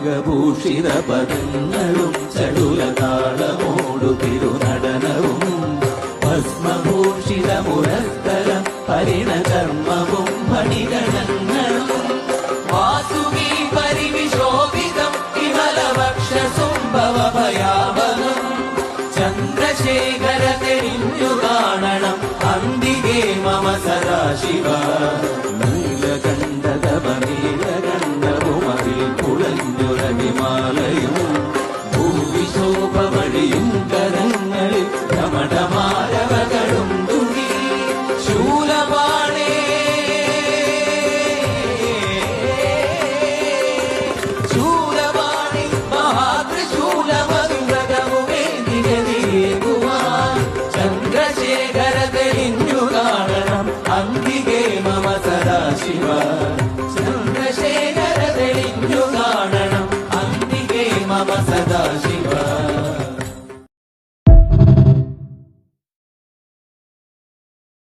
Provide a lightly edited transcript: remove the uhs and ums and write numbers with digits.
നാഗഭൂഷിത പദങ്ങളും ചടുലതാളമോടു തിരുനടനവും ഭസ്മഭൂഷിത മുരസ്ഥലം പരിണകർമ്മവും മണിഗണങ്ങളും വാസുകി പരിവിശോഭിതം വിമലവക്ഷസുംഭവഭയാവനം ചന്ദ്രശേഖര തെളിഞ്ഞു കാണണം അന്തികേ മമ സദാശിവ നീലകണ്ഠതപനീലകണ്ഠവുമതിൽ കുളഞ്ഞുരവിമാലയും ഭൂവിശോഭവഴിയും കരങ്ങളിൽ കമടമാരവകളും തുണി ശൂലപാണേ ശൂലപാണി മഹാത്രിശൂലമൃഗവുമേന്തികതിയേകുവാൻ ചന്ദ്രശേഖര തെളിഞ്ഞു കാണണം അന്തികേ മമ സദാശിവ ചന്ദ്രശേഖര തെളിഞ്ഞു കാണണം അന്തികേ മമ സദാശിവ